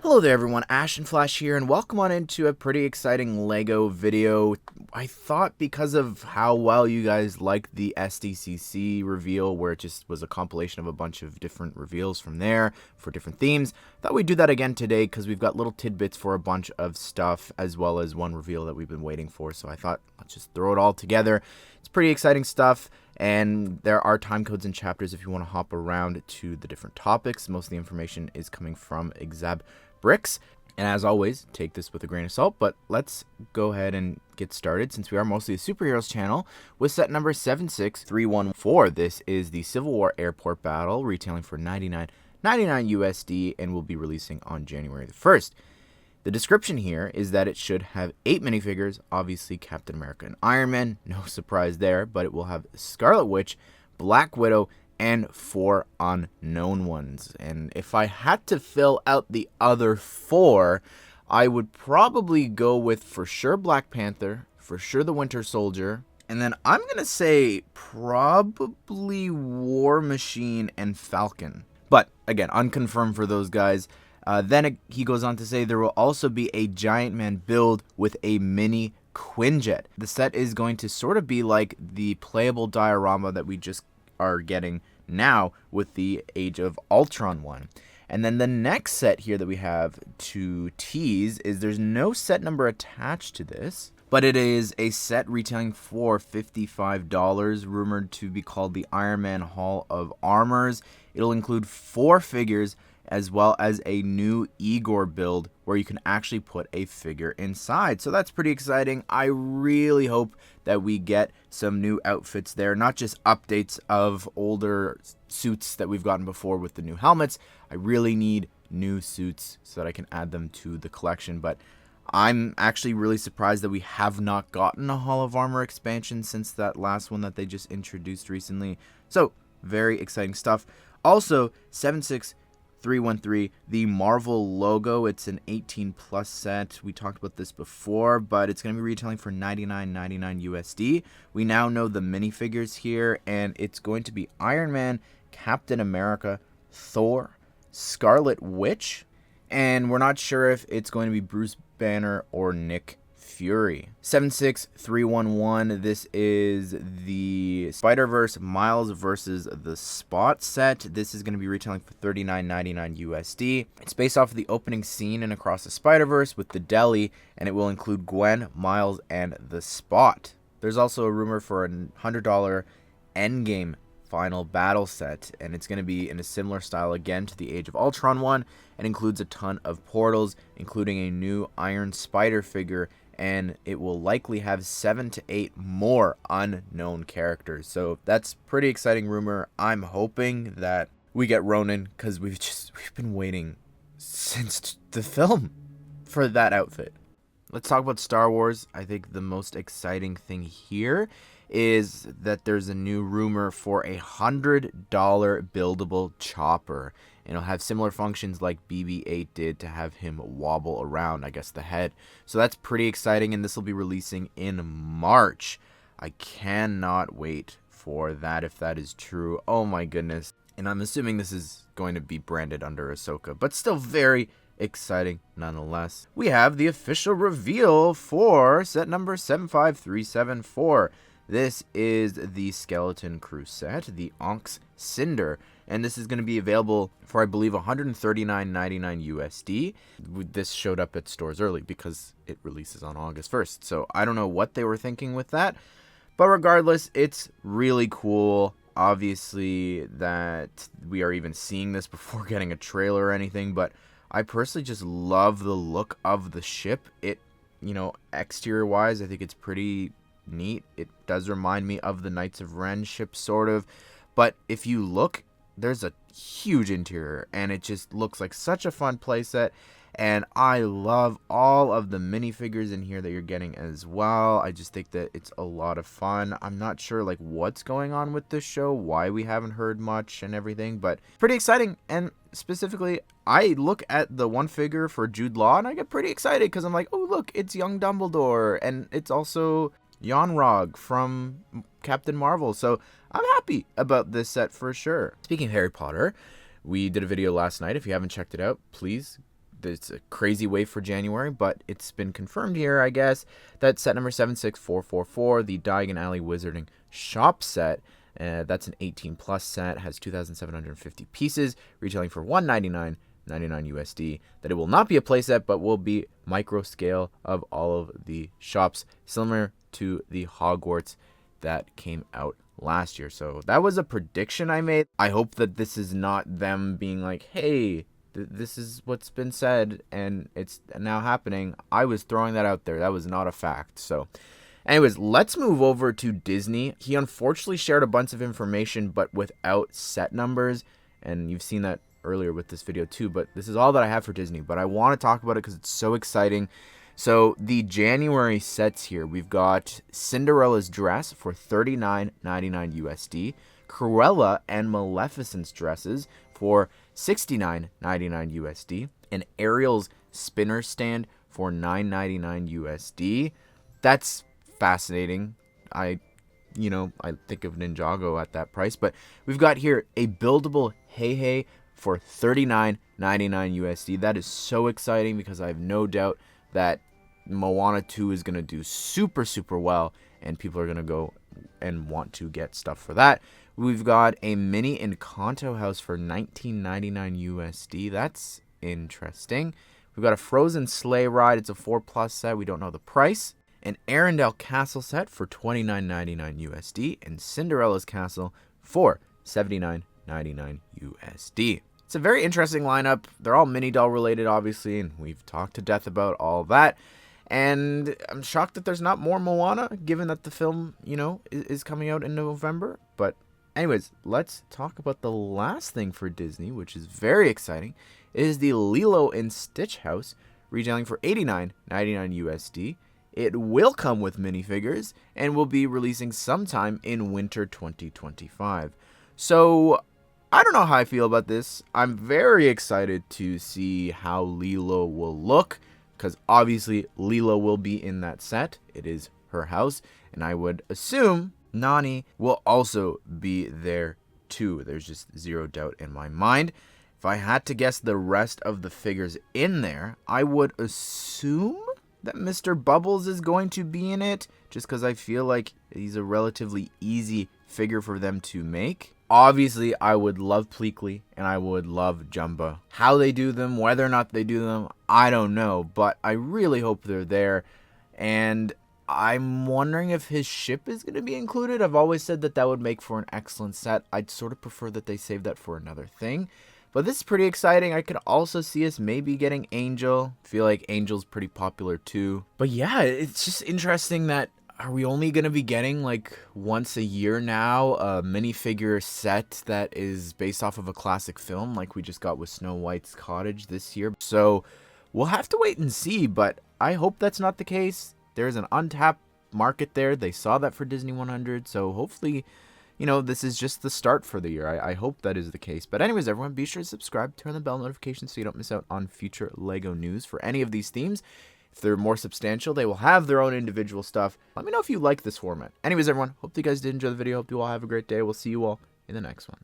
Hello there everyone, Ashnflash here, and welcome on into a pretty exciting LEGO video. I thought because of how well you guys liked the SDCC reveal, where it just was a compilation of a bunch of different reveals from there for different themes, thought we'd do that again today because we've got little tidbits for a bunch of stuff as well as one reveal that we've been waiting for. So I thought let's just throw it all together. It's pretty exciting stuff, and there are time codes and chapters if you want to hop around to the different topics. Most of the information is coming from Exab Bricks, and as always, take this with a grain of salt, but let's go ahead and get started since we are mostly a superheroes channel with set number 76314. This is the Civil War Airport Battle, retailing for $99.99 USD and will be releasing on January the 1st. The description here is that it should have 8 minifigures, obviously Captain America and Iron Man, no surprise there, but it will have Scarlet Witch, Black Widow, and 4 unknown ones. And if I had to fill out the other 4, I would probably go with for sure Black Panther, for sure the Winter Soldier, and then I'm gonna say probably War Machine and Falcon. But again, unconfirmed for those guys. Then he goes on to say there will also be a Giant Man build with a mini Quinjet. The set is going to sort of be like the playable diorama that we just are getting now with the Age of Ultron one. And then the next set here that we have to tease is there's no set number attached to this, but it is a set retailing for $55, rumored to be called the Iron Man Hall of Armors. It'll include 4 figures as well as a new Igor build where you can actually put a figure inside. So that's pretty exciting. I really hope that we get some new outfits there, not just updates of older suits that we've gotten before with the new helmets. I really need new suits so that I can add them to the collection. But I'm actually really surprised that we have not gotten a Hall of Armor expansion since that last one that they just introduced recently. So very exciting stuff. Also, 76313, the Marvel logo. It's an 18 plus set. We talked about this before, but it's going to be retailing for $99.99 USD. We now know the minifigures here, and it's going to be Iron Man, Captain America, Thor, Scarlet Witch, and we're not sure if it's going to be Bruce Banner or Nick Fury. 76311, this is the Spider-Verse Miles versus the Spot set. This is going to be retailing for $39.99 USD. It's based off of the opening scene in Across the Spider-Verse with the deli, and it will include Gwen, Miles, and the Spot. There's also a rumor for a $100 Endgame final battle set, and it's going to be in a similar style again to the Age of Ultron one, and includes a ton of portals, including a new Iron Spider figure, and it will likely have 7 to 8 more unknown characters. So that's pretty exciting rumor. I'm hoping that we get Ronin, because we've been waiting since the film for that outfit. Let's talk about Star Wars. I think the most exciting thing here is that there's a new rumor for a $100 buildable chopper, and it'll have similar functions like BB-8 did to have him wobble around, I guess, the head. So that's pretty exciting, and this will be releasing in March. I cannot wait for that if that is true. Oh my goodness. And I'm assuming this is going to be branded under Ahsoka, but still very exciting nonetheless. We have the official reveal for set number 75374. This is the Skeleton Crew set, the Onks Cinder, and this is going to be available for, I believe, $139.99 USD. This showed up at stores early because it releases on August 1st, so I don't know what they were thinking with that, but regardless, it's really cool. Obviously, that we are even seeing this before getting a trailer or anything, but I personally just love the look of the ship. It, exterior-wise, I think it's pretty neat. It does remind me of the Knights of Ren ship, sort of, but if you look, there's a huge interior, and it just looks like such a fun playset, and I love all of the minifigures in here that you're getting as well. I just think that it's a lot of fun. I'm not sure what's going on with this show, why we haven't heard much and everything, but pretty exciting. And specifically, I look at the one figure for Jude Law and I get pretty excited because I'm like, oh look, it's young Dumbledore, and it's also Yon-Rogg from Captain Marvel. So I'm happy about this set for sure. Speaking of Harry Potter, we did a video last night. If you haven't checked it out, please it's a crazy wave for January, but it's been confirmed here, I guess, that set number 76444, the Diagon Alley Wizarding Shop set, that's an 18 plus set, has 2,750 pieces, retailing for $199.99 USD. That it will not be a playset, but will be micro scale of all of the shops, similar to the Hogwarts that came out last year. So that was a prediction I made. I hope that this is not them being like, hey, this is what's been said and it's now happening. I was throwing that out there. That was not a fact. So anyways, let's move over to Disney. He unfortunately shared a bunch of information, but without set numbers. And you've seen that earlier with this video too, but this is all that I have for Disney. But I want to talk about it because it's so exciting. So the January sets here, we've got Cinderella's dress for $39.99 USD, Cruella and Maleficent's dresses for $69.99 USD, and Ariel's spinner stand for $9.99 USD. That's fascinating. I think of Ninjago at that price, but we've got here a buildable Hey Hey for $39.99 USD. That is so exciting because I have no doubt that Moana 2 is going to do super, super well, and people are going to go and want to get stuff for that. We've got a mini Encanto house for $19.99 USD. That's interesting. We've got a Frozen sleigh ride. It's a 4+ set. We don't know the price. An Arendelle castle set for $29.99 USD, and Cinderella's castle for $79.99 USD. It's a very interesting lineup. They're all mini doll related, obviously, and we've talked to death about all that. And I'm shocked that there's not more Moana, given that the film, is coming out in November. But anyways, let's talk about the last thing for Disney, which is very exciting. It is the Lilo and Stitch house, retailing for $89.99 USD. It will come with minifigures and will be releasing sometime in winter 2025. So I don't know how I feel about this. I'm very excited to see how Lilo will look, because obviously Lilo will be in that set. It is her house, and I would assume Nani will also be there too. There's just zero doubt in my mind. If I had to guess the rest of the figures in there, I would assume that Mr. Bubbles is going to be in it, just because I feel like he's a relatively easy figure for them to make. Obviously, I would love Pleakley and I would love Jumba. How they do them, whether or not they do them, I don't know, but I really hope they're there. And I'm wondering if his ship is going to be included. I've always said that that would make for an excellent set. I'd sort of prefer that they save that for another thing. But this is pretty exciting. I could also see us maybe getting Angel. I feel like Angel's pretty popular too. But yeah, it's just interesting that are we only going to be getting like once a year now a minifigure set that is based off of a classic film like we just got with Snow White's Cottage this year? So we'll have to wait and see, but I hope that's not the case. There's an untapped market there. They saw that for Disney 100, so hopefully, this is just the start for the year. I hope that is the case. But anyways, everyone, be sure to subscribe, turn the bell notifications so you don't miss out on future LEGO news for any of these themes. If they're more substantial, they will have their own individual stuff. Let me know if you like this format. Anyways, everyone, hope you guys did enjoy the video. Hope you all have a great day. We'll see you all in the next one.